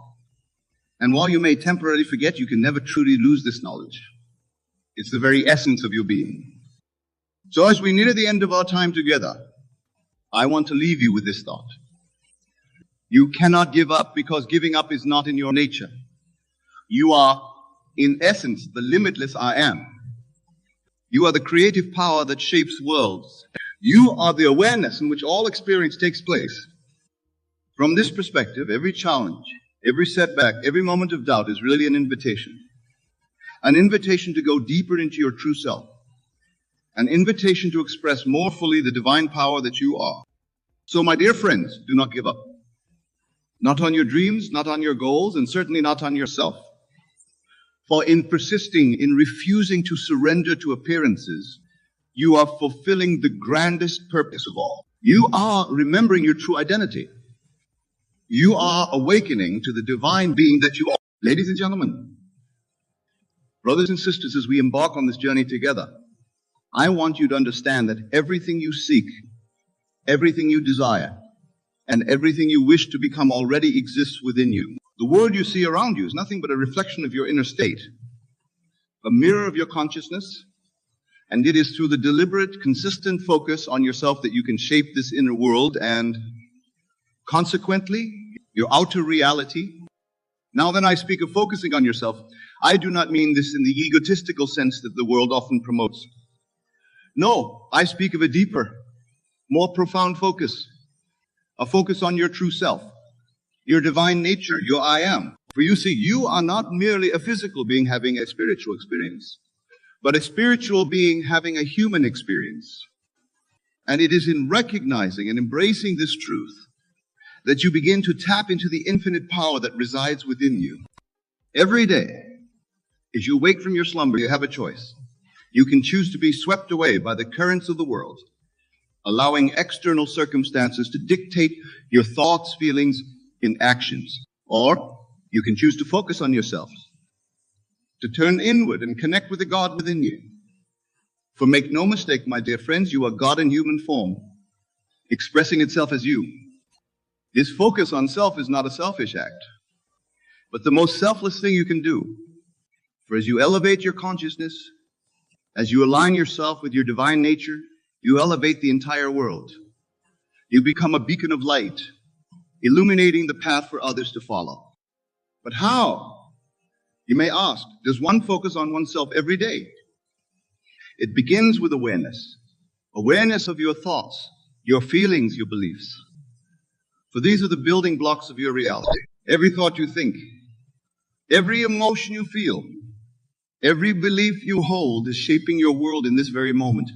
And while you may temporarily forget, you can never truly lose this knowledge. It's the very essence of your being. So as we near the end of our time together, I want to leave you with this thought. You cannot give up because giving up is not in your nature. You are, in essence, the limitless I am. You are the creative power that shapes worlds. You are the awareness in which all experience takes place. From this perspective, every challenge, every setback, every moment of doubt is really an invitation to go deeper into your true self, an invitation to express more fully the divine power that you are. So, my dear friends, do not give up. Not on your dreams, not on your goals, and certainly not on yourself. For in persisting, in refusing to surrender to appearances, you are fulfilling the grandest purpose of all. You are remembering your true identity. You are awakening to the divine being that you are. Ladies and gentlemen, brothers and sisters, as we embark on this journey together, I want you to understand that everything you seek, everything you desire, and everything you wish to become already exists within you. The world you see around you is nothing but a reflection of your inner state, a mirror of your consciousness, and it is through the deliberate, consistent focus on yourself that you can shape this inner world and, consequently, your outer reality. Now, when I speak of focusing on yourself, I do not mean this in the egotistical sense that the world often promotes. No, I speak of a deeper, more profound focus, a focus on your true self, your divine nature, your I am. For you see, you are not merely a physical being having a spiritual experience, but a spiritual being having a human experience. And it is in recognizing and embracing this truth that you begin to tap into the infinite power that resides within you. Every day, as you wake from your slumber, you have a choice. You can choose to be swept away by the currents of the world, allowing external circumstances to dictate your thoughts, feelings, and actions. Or you can choose to focus on yourself, to turn inward and connect with the God within you. For make no mistake, my dear friends, you are God in human form, expressing itself as you. This focus on self is not a selfish act, but the most selfless thing you can do. For as you elevate your consciousness, as you align yourself with your divine nature, you elevate the entire world. You become a beacon of light, illuminating the path for others to follow. But how? You may ask, does one focus on oneself every day? It begins with awareness. Awareness of your thoughts, your feelings, your beliefs. For these are the building blocks of your reality. Every thought you think, every emotion you feel, every belief you hold is shaping your world in this very moment.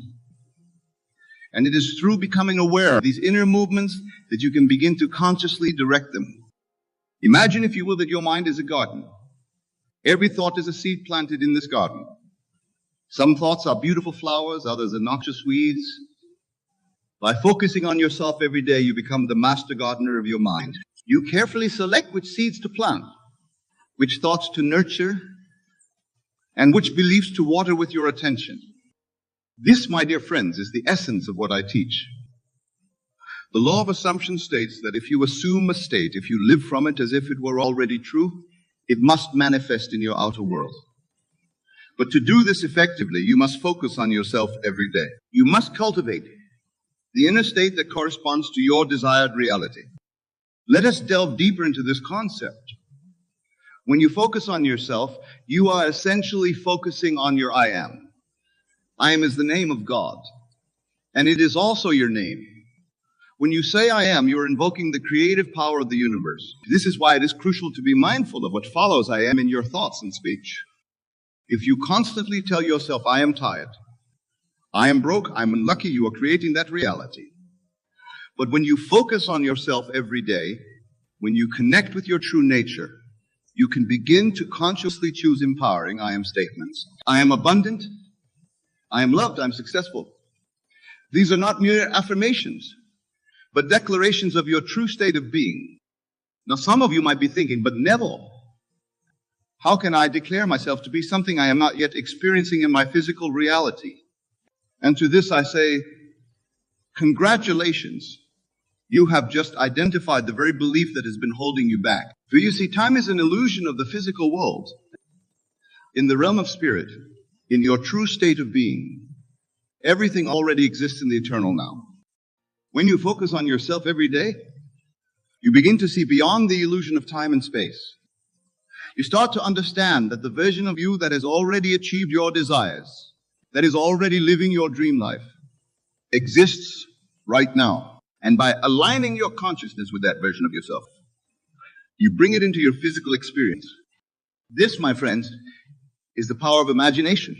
And it is through becoming aware of these inner movements that you can begin to consciously direct them. Imagine, if you will, that your mind is a garden. Every thought is a seed planted in this garden. Some thoughts are beautiful flowers, others are noxious weeds. By focusing on yourself every day, you become the master gardener of your mind. You carefully select which seeds to plant, which thoughts to nurture, and which beliefs to water with your attention. This, my dear friends, is the essence of what I teach. The law of assumption states that if you assume a state, if you live from it as if it were already true, it must manifest in your outer world. But to do this effectively, you must focus on yourself every day. You must cultivate the inner state that corresponds to your desired reality. Let us delve deeper into this concept. When you focus on yourself, you are essentially focusing on your I am. I am is the name of God, and it is also your name. When you say I am, you are invoking the creative power of the universe. This is why it is crucial to be mindful of what follows I am in your thoughts and speech. If you constantly tell yourself, I am tired, I am broke, I'm unlucky, you are creating that reality. But when you focus on yourself every day, when you connect with your true nature, you can begin to consciously choose empowering I am statements. I am abundant, I am loved, I'm successful. These are not mere affirmations, but declarations of your true state of being. Now, some of you might be thinking, but Neville, how can I declare myself to be something I am not yet experiencing in my physical reality? And to this I say, congratulations. You have just identified the very belief that has been holding you back. For you see, time is an illusion of the physical world. In the realm of spirit, in your true state of being, everything already exists in the eternal now. When you focus on yourself every day, you begin to see beyond the illusion of time and space. You start to understand that the version of you that has already achieved your desires, that is already living your dream life, exists right now. And by aligning your consciousness with that version of yourself, you bring it into your physical experience. This, my friends, is the power of imagination.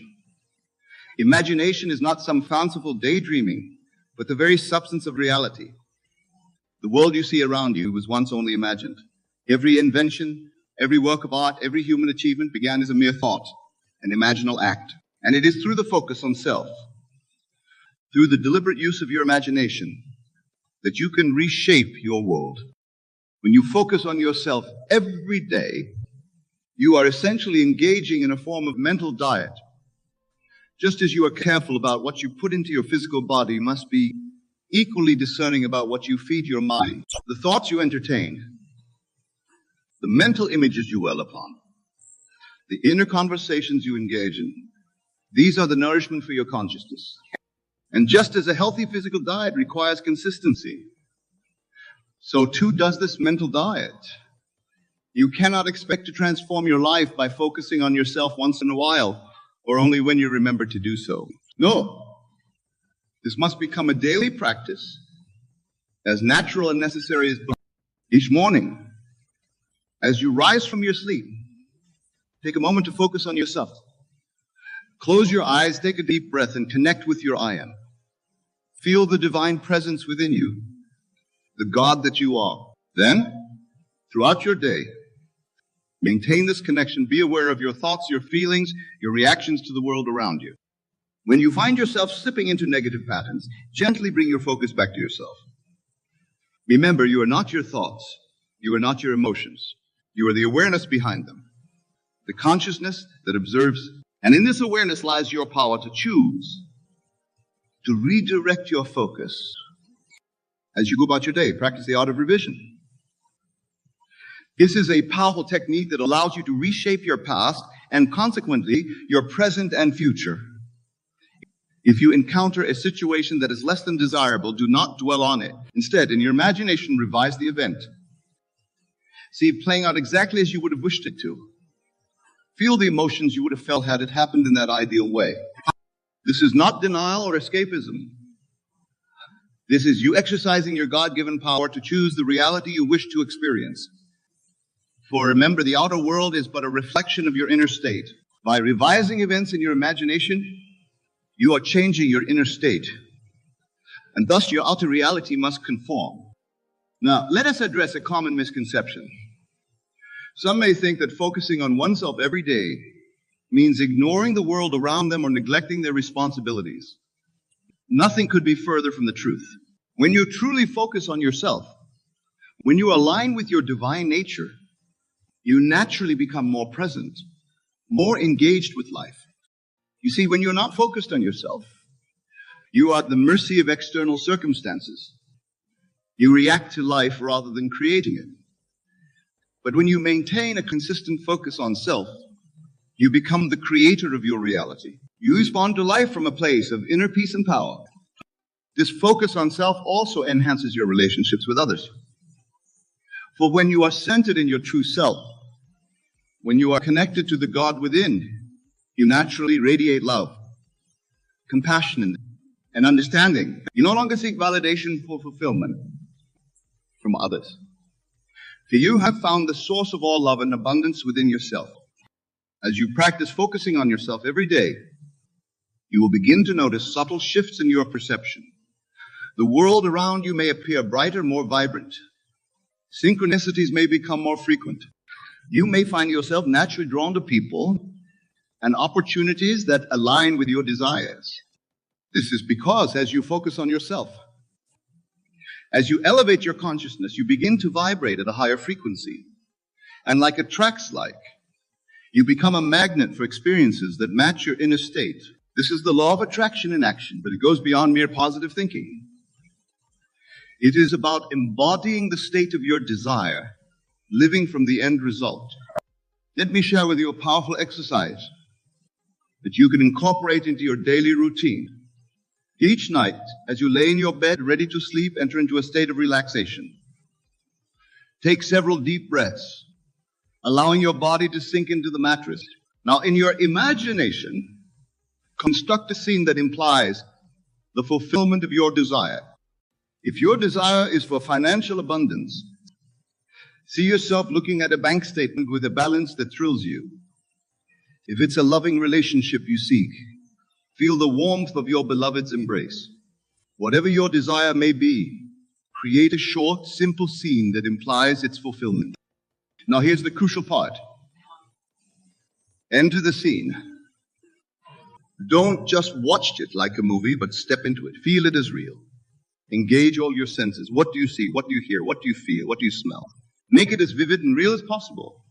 Imagination is not some fanciful daydreaming, but the very substance of reality. The world you see around you was once only imagined. Every invention, every work of art, every human achievement began as a mere thought, an imaginal act. And it is through the focus on self, through the deliberate use of your imagination, that you can reshape your world. When you focus on yourself every day, you are essentially engaging in a form of mental diet. Just as you are careful about what you put into your physical body, you must be equally discerning about what you feed your mind. The thoughts you entertain, the mental images you dwell upon, the inner conversations you engage in, these are the nourishment for your consciousness. And just as a healthy physical diet requires consistency, so too does this mental diet. You cannot expect to transform your life by focusing on yourself once in a while, or only when you remember to do so. No. This must become a daily practice, as natural and necessary as breathing. Each morning, as you rise from your sleep, take a moment to focus on yourself. Close your eyes, take a deep breath, and connect with your I am. Feel the divine presence within you, the God that you are. Then, throughout your day, maintain this connection. Be aware of your thoughts, your feelings, your reactions to the world around you. When you find yourself slipping into negative patterns, gently bring your focus back to yourself. Remember, you are not your thoughts. You are not your emotions. You are the awareness behind them, the consciousness that observes. And in this awareness lies your power to choose, to redirect your focus. As you go about your day, practice the art of revision. This is a powerful technique that allows you to reshape your past and consequently your present and future. If you encounter a situation that is less than desirable, do not dwell on it. Instead, in your imagination, revise the event. See it playing out exactly as you would have wished it to. Feel the emotions you would have felt had it happened in that ideal way. This is not denial or escapism. This is you exercising your God-given power to choose the reality you wish to experience. For remember, the outer world is but a reflection of your inner state. By revising events in your imagination, you are changing your inner state, and thus your outer reality must conform. Now, let us address a common misconception. Some may think that focusing on oneself every day means ignoring the world around them or neglecting their responsibilities. Nothing could be further from the truth. When you truly focus on yourself, when you align with your divine nature, you naturally become more present, more engaged with life. You see, when you're not focused on yourself, you are at the mercy of external circumstances. You react to life rather than creating it. But when you maintain a consistent focus on self, you become the creator of your reality. You respond to life from a place of inner peace and power. This focus on self also enhances your relationships with others. For when you are centered in your true self, when you are connected to the God within, you naturally radiate love, compassion, and understanding. You no longer seek validation for fulfillment from others. For you have found the source of all love and abundance within yourself. As you practice focusing on yourself every day, you will begin to notice subtle shifts in your perception. The world around you may appear brighter, more vibrant. Synchronicities may become more frequent. You may find yourself naturally drawn to people and opportunities that align with your desires. This is because as you focus on yourself, as you elevate your consciousness, you begin to vibrate at a higher frequency. And like attracts like, you become a magnet for experiences that match your inner state. This is the law of attraction in action, but it goes beyond mere positive thinking. It is about embodying the state of your desire, living from the end result. Let me share with you a powerful exercise that you can incorporate into your daily routine. Each night, as you lay in your bed ready to sleep, enter into a state of relaxation. Take several deep breaths, allowing your body to sink into the mattress. Now, in your imagination, construct a scene that implies the fulfillment of your desire. If your desire is for financial abundance, see yourself looking at a bank statement with a balance that thrills you. If it's a loving relationship you seek, feel the warmth of your beloved's embrace. Whatever your desire may be, create a short, simple scene that implies its fulfillment. Now here's the crucial part. Enter the scene. Don't just watch it like a movie, but step into it. Feel it as real. Engage all your senses. What do you see? What do you hear? What do you feel? What do you smell? Make it as vivid and real as possible.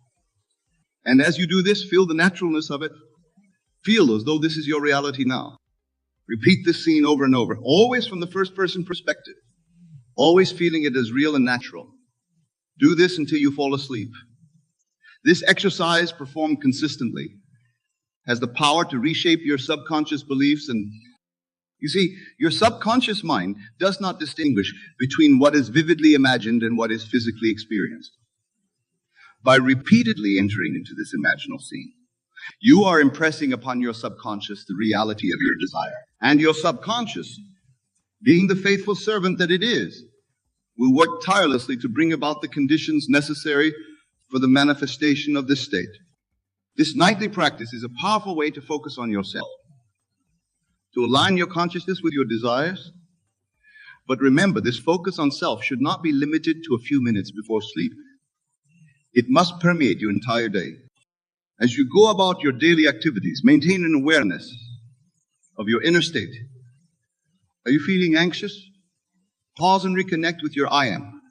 And as you do this, feel the naturalness of it. Feel as though this is your reality now. Repeat this scene over and over, always from the first person perspective, always feeling it as real and natural. Do this until you fall asleep. This exercise, performed consistently, has the power to reshape your subconscious beliefs. And you see, your subconscious mind does not distinguish between what is vividly imagined and what is physically experienced. By repeatedly entering into this imaginal scene, you are impressing upon your subconscious the reality of your desire. And your subconscious, being the faithful servant that it is, will work tirelessly to bring about the conditions necessary for the manifestation of this state. This nightly practice is a powerful way to focus on yourself, to align your consciousness with your desires. But remember, this focus on self should not be limited to a few minutes before sleep. It must permeate your entire day. As you go about your daily activities, maintain an awareness of your inner state. Are you feeling anxious? Pause and reconnect with your I am.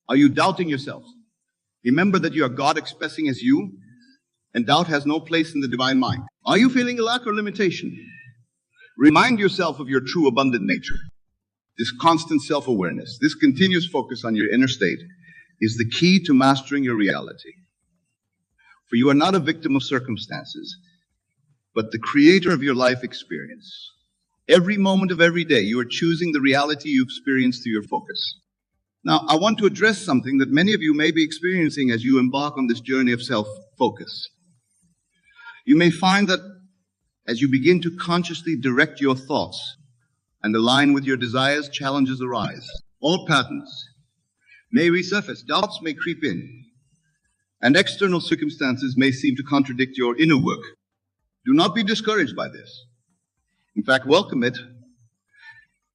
Are you doubting yourself? Remember that you are God expressing as you, and doubt has no place in the divine mind. Are you feeling a lack or limitation? Remind yourself of your true abundant nature. This constant self-awareness, this continuous focus on your inner state is the key to mastering your reality. For you are not a victim of circumstances, but the creator of your life experience. Every moment of every day, you are choosing the reality you experience through your focus. Now, I want to address something that many of you may be experiencing as you embark on this journey of self-focus. You may find that As you begin to consciously direct your thoughts and align with your desires, challenges arise. Old patterns may resurface, doubts may creep in, and external circumstances may seem to contradict your inner work. Do not be discouraged by this. In fact, welcome it,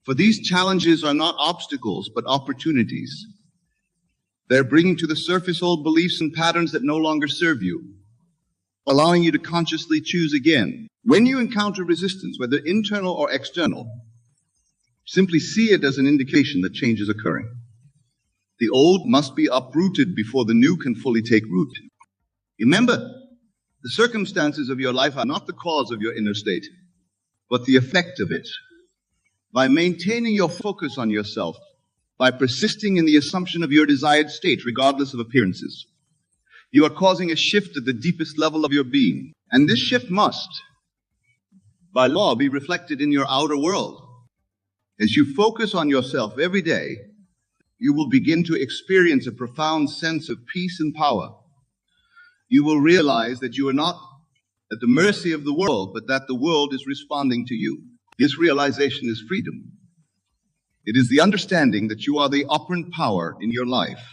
for these challenges are not obstacles, but opportunities. They're bringing to the surface old beliefs and patterns that no longer serve you, allowing you to consciously choose again. When you encounter resistance, whether internal or external, simply see it as an indication that change is occurring. The old must be uprooted before the new can fully take root. Remember, the circumstances of your life are not the cause of your inner state, but the effect of it. By maintaining your focus on yourself, by persisting in the assumption of your desired state, regardless of appearances, you are causing a shift at the deepest level of your being. And this shift must, by law, be reflected in your outer world. As you focus on yourself every day, you will begin to experience a profound sense of peace and power. You will realize that you are not at the mercy of the world, but that the world is responding to you. This realization is freedom. It is the understanding that you are the operant power in your life,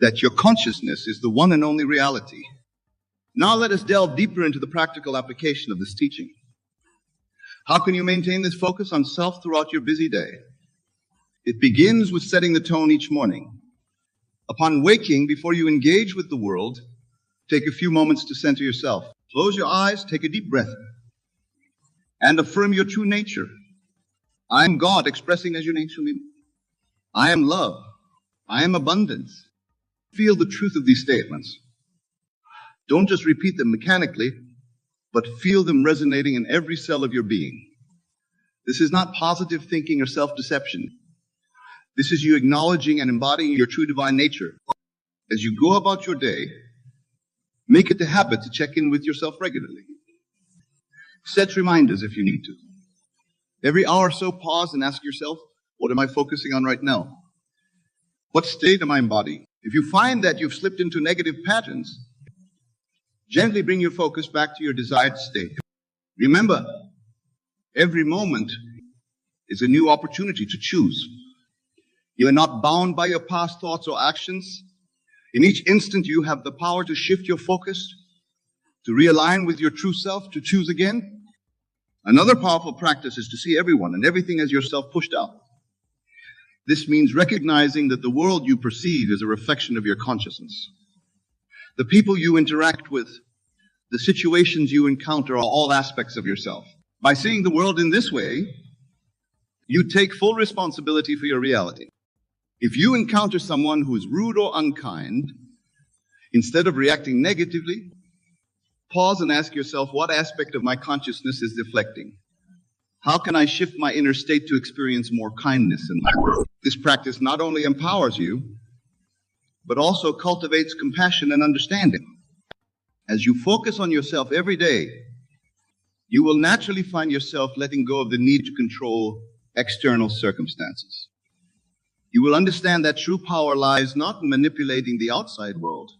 that your consciousness is the one and only reality. Now let us delve deeper into the practical application of this teaching. How can you maintain this focus on self throughout your busy day? It begins with setting the tone each morning. Upon waking, before you engage with the world, take a few moments to center yourself. Close your eyes, take a deep breath, and affirm your true nature. I am God, expressing as your name shall be. I am love. I am abundance. Feel the truth of these statements. Don't just repeat them mechanically, but feel them resonating in every cell of your being. This is not positive thinking or self-deception. This is you acknowledging and embodying your true divine nature. As you go about your day, make it a habit to check in with yourself regularly. Set reminders if you need to. Every hour or so, pause and ask yourself, what am I focusing on right now? What state am I embodying? If you find that you've slipped into negative patterns, gently bring your focus back to your desired state. Remember, every moment is a new opportunity to choose. You are not bound by your past thoughts or actions. In each instant, you have the power to shift your focus, to realign with your true self, to choose again. Another powerful practice is to see everyone and everything as yourself pushed out. This means recognizing that the world you perceive is a reflection of your consciousness. The people you interact with, the situations you encounter are all aspects of yourself. By seeing the world in this way, you take full responsibility for your reality. If you encounter someone who is rude or unkind, instead of reacting negatively, pause and ask yourself, what aspect of my consciousness is deflecting? How can I shift my inner state to experience more kindness in my world? This practice not only empowers you, but also cultivates compassion and understanding. As you focus on yourself every day, you will naturally find yourself letting go of the need to control external circumstances. You will understand that true power lies not in manipulating the outside world,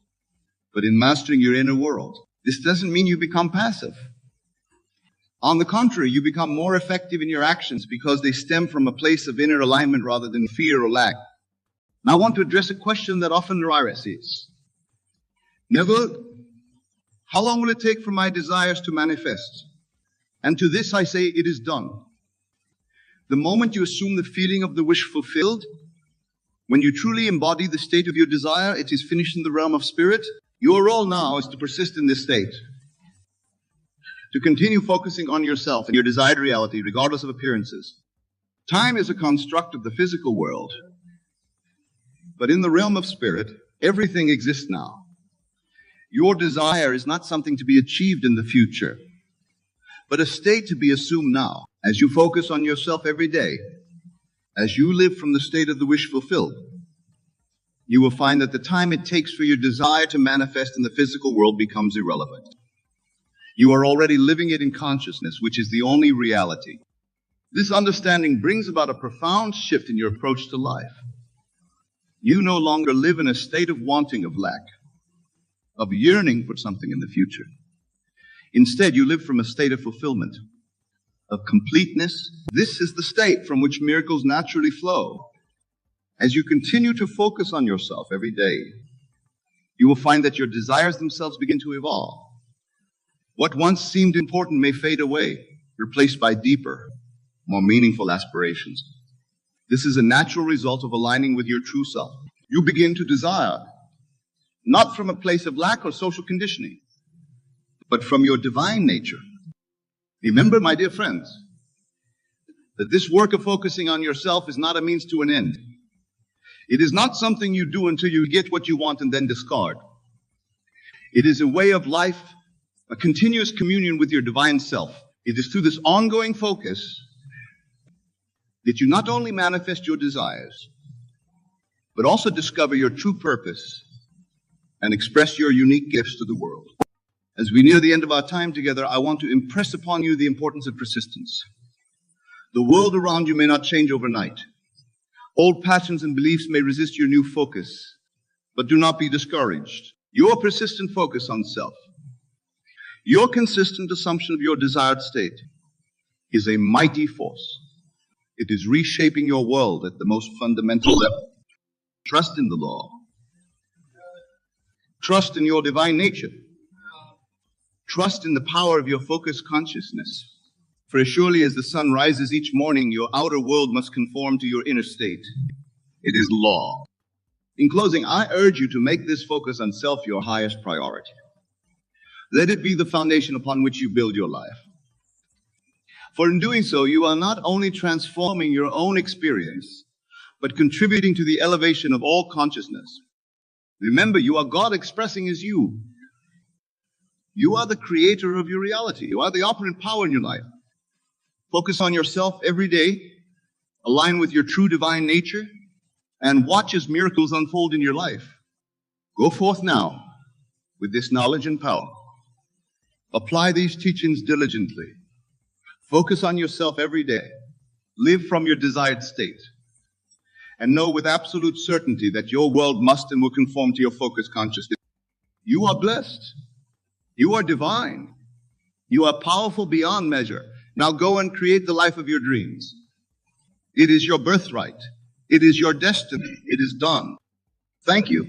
but in mastering your inner world. This doesn't mean you become passive. On the contrary, you become more effective in your actions because they stem from a place of inner alignment rather than fear or lack. Now I want to address a question that often arises. Neville, how long will it take for my desires to manifest? And to this I say, it is done. The moment you assume the feeling of the wish fulfilled, when you truly embody the state of your desire, it is finished in the realm of spirit. Your role now is to persist in this state, to continue focusing on yourself and your desired reality, regardless of appearances. Time is a construct of the physical world, but in the realm of spirit, everything exists now. Your desire is not something to be achieved in the future, but a state to be assumed now. As you focus on yourself every day, as you live from the state of the wish fulfilled, you will find that the time it takes for your desire to manifest in the physical world becomes irrelevant. You are already living it in consciousness, which is the only reality. This understanding brings about a profound shift in your approach to life. You no longer live in a state of wanting, of lack, of yearning for something in the future. Instead, you live from a state of fulfillment, of completeness. This is the state from which miracles naturally flow. As you continue to focus on yourself every day, you will find that your desires themselves begin to evolve. What once seemed important may fade away, replaced by deeper, more meaningful aspirations. This is a natural result of aligning with your true self. You begin to desire, not from a place of lack or social conditioning, but from your divine nature. Remember, my dear friends, that this work of focusing on yourself is not a means to an end. It is not something you do until you get what you want and then discard. It is a way of life, a continuous communion with your divine self. It is through this ongoing focus that you not only manifest your desires, but also discover your true purpose and express your unique gifts to the world. As we near the end of our time together, I want to impress upon you the importance of persistence. The world around you may not change overnight. Old patterns and beliefs may resist your new focus, but do not be discouraged. Your persistent focus on self, your consistent assumption of your desired state, is a mighty force. It is reshaping your world at the most fundamental level. Trust in the law. Trust in your divine nature. Trust in the power of your focused consciousness. For as surely as the sun rises each morning, your outer world must conform to your inner state. It is law. In closing, I urge you to make this focus on self your highest priority. Let it be the foundation upon which you build your life. For in doing so, you are not only transforming your own experience, but contributing to the elevation of all consciousness. Remember, you are God expressing as you. You are the creator of your reality. You are the operant power in your life. Focus on yourself every day, align with your true divine nature, and watch as miracles unfold in your life. Go forth now with this knowledge and power. Apply these teachings diligently. Focus on yourself every day. Live from your desired state. And know with absolute certainty that your world must and will conform to your focused consciousness. You are blessed. You are divine. You are powerful beyond measure. Now go and create the life of your dreams. It is your birthright. It is your destiny. It is done. Thank you.